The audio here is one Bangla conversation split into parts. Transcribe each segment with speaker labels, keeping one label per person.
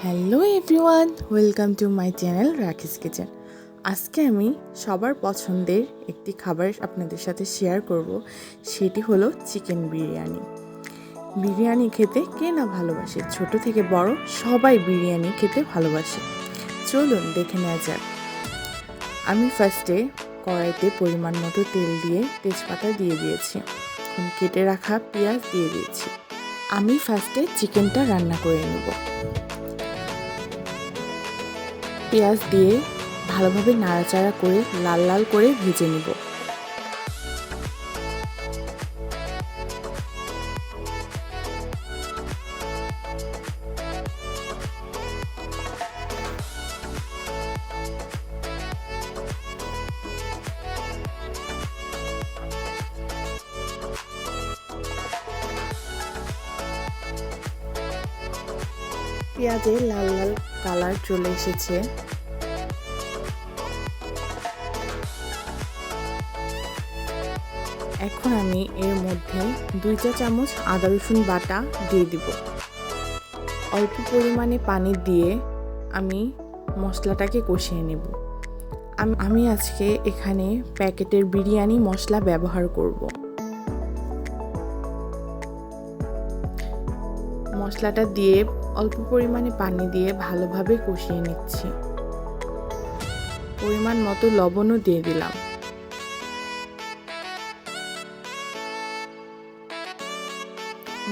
Speaker 1: Hello everyone, welcome to my channel Rakis kitchen. আজকে আমি সবার পছন্দের একটি খাবার আপনাদের সাথে শেয়ার করব, সেটি হলো চিকেন বিরিয়ানি। বিরিয়ানি খেতে কে না ভালোবাসে, ছোট থেকে বড় সবাই বিরিয়ানি খেতে ভালোবাসে। চলুন দেখে নেওয়া যাক। আমি ফার্স্টে কড়াইতে পরিমাণ মতো তেল দিয়ে তেজপাতা দিয়ে দিয়েছি। এখন কেটে রাখা পেঁয়াজ দিয়ে দিয়েছি। আমি ফার্স্টে চিকেনটা রান্না করে নেব। পেঁয়াজ দিয়ে ভালোভাবে নাড়াচাড়া করে লাল লাল করে ভেজে নিব। পেঁয়াজে লাল লাল কালার চলে এসেছে। এখন আমি এর মধ্যে 2 চা চামচ আদা রসুন বাটা দিয়ে দিব। অল্প পরিমাণে পানি দিয়ে আমি মশলাটাকে কষিয়ে নেব। আমি আজকে এখানে প্যাকেটের বিরিয়ানি মশলা ব্যবহার করব। মশলাটা দিয়ে অল্প পরিমাণে পানি দিয়ে ভালোভাবে কষিয়ে নিচ্ছি। পরিমাণ মতো লবণও দিয়ে দিলাম।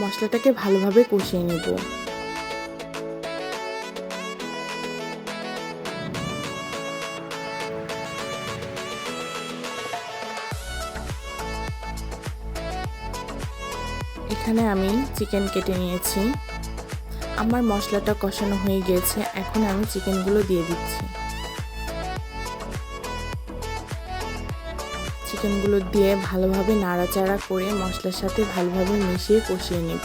Speaker 1: মশলাটাকে ভালোভাবে কষিয়ে নেব। এখানে আমি চিকেন কেটে নিয়েছি। আমার মশলাটা কষানো হয়ে গিয়েছে। এখন আমি চিকেনগুলো দিয়ে দিচ্ছি। চিকেনগুলো দিয়ে ভালোভাবে নাড়াচাড়া করে মশলার সাথে ভালোভাবে মিশিয়ে কষিয়ে নেব।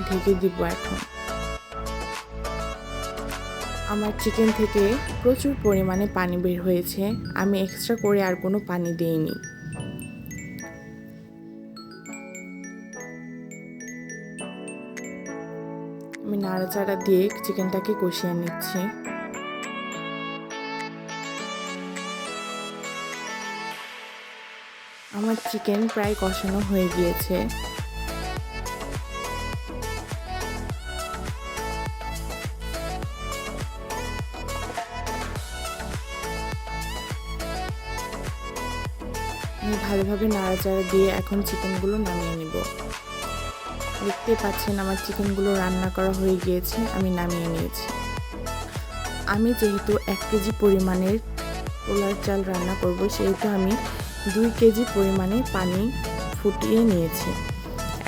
Speaker 1: ঢেকে দিব। এখন আমার চিকেন থেকে প্রচুর পরিমাণে পানি বের হয়েছে। আমি এক্সট্রা করে আর কোনো পানি দেইনি। আমি নাড়াচাড়া দিয়ে চিকেনটাকে কষিয়ে নিচ্ছি। আমার চিকেন প্রায় কষানো হয়ে গিয়েছে। আমি ভালোভাবে নাড়াচাড়া দিয়ে এখন চিকেনগুলো নামিয়ে নিব। দেখতে পাচ্ছেন আমার চিকেনগুলো রান্না করা হয়ে গিয়েছে। আমি নামিয়ে নিয়েছি। আমি যেহেতু 1 কেজি পরিমাণের পোলার চাল রান্না করব, সেহেতু আমি 2 কেজি পরিমাণে পানি ফুটিয়ে নিয়েছি।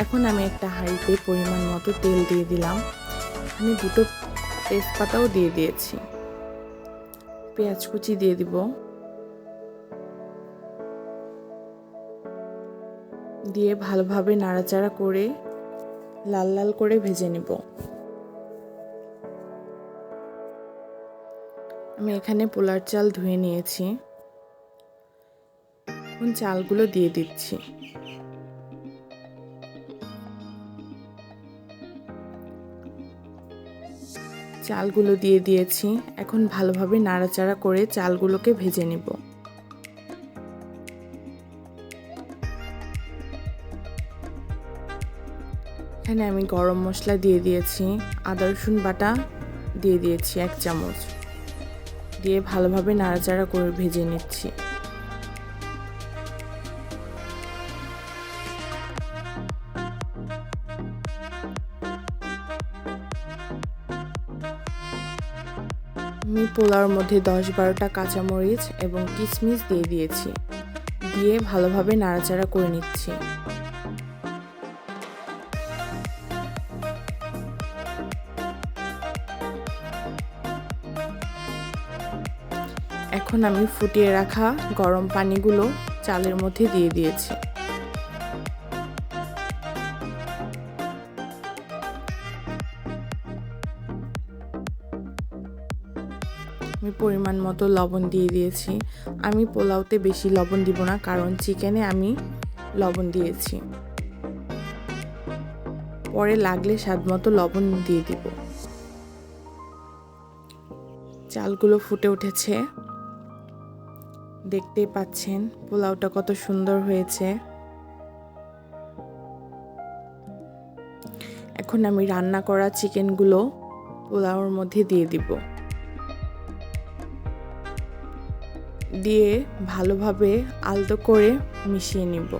Speaker 1: এখন আমি একটা হাঁড়িতে পরিমাণ মতো তেল দিয়ে দিলাম। আমি 2টো তেজপাতাও দিয়ে দিয়েছি। পেঁয়াজ কুচি দিয়ে দিব। দিয়ে ভালোভাবে নাড়াচাড়া করে লাল লাল করে ভেজে নিব। আমি এখানে পোলার চাল ধুয়ে নিয়েছি। এখন চালগুলো দিয়ে দিচ্ছি। চালগুলো দিয়ে দিয়েছি। এখন ভালোভাবে নাড়াচাড়া করে চালগুলোকে ভেজে নিব। এখানে আমি গরম মশলা দিয়ে দিয়েছি। আদা রসুন বাটা দিয়ে দিয়েছি 1 চামচ। দিয়ে ভালোভাবে নাড়াচাড়া করে ভেজে নিচ্ছি। আমি পোলাওর মধ্যে 10-12টা কাঁচামরিচ এবং কিশমিশ দিয়ে দিয়েছি। দিয়ে ভালোভাবে নাড়াচাড়া করে নিচ্ছি। এখন আমি ফুটিয়ে রাখা গরম পানিগুলো চালের মধ্যে দিয়ে দিয়েছি। আমি পরিমাণ মতো লবণ দিয়ে দিয়েছি। আমি পোলাওতে বেশি লবণ দিব না, কারণ চিকেনে আমি লবণ দিয়েছি। পরে লাগলে স্বাদ মতো লবণ দিয়ে দিব। চালগুলো ফুটে উঠেছে, দেখতেই পাচ্ছেন পোলাওটা কত সুন্দর হয়েছে। এখন আমি রান্না করা চিকেনগুলো পোলাওর মধ্যে দিয়ে দিব। দিয়ে ভালোভাবে আলতো করে মিশিয়ে নিব।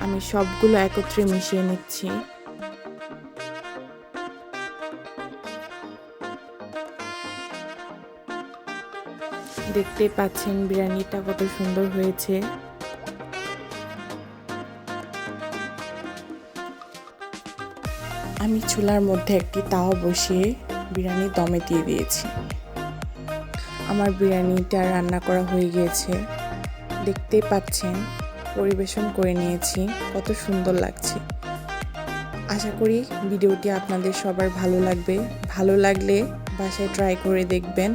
Speaker 1: আমি সবগুলো একত্রে মিশিয়ে নিচ্ছি। দেখতে পাচ্ছেন বিরিয়ানিটা কত সুন্দর হয়েছে। আমি চুলার মধ্যে একটি তাওয়া বসিয়ে বিরিয়ানি দমে দিয়ে দিয়েছি। আমার বিরিয়ানিটা রান্না করা হয়ে গিয়েছে, দেখতেই পাচ্ছেন। পরিবেশন করে নিয়েছি, কত সুন্দর লাগছে। আশা করি ভিডিওটি আপনাদের সবার ভালো লাগবে। ভালো লাগলে বাসায় ট্রাই করে দেখবেন।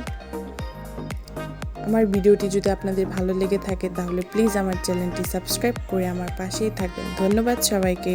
Speaker 1: আমার ভিডিওটি যদি আপনাদের ভালো লেগে থাকে তাহলে প্লিজ আমার চ্যানেলটি সাবস্ক্রাইব করে আমার পাশেই থাকবেন। ধন্যবাদ সবাইকে।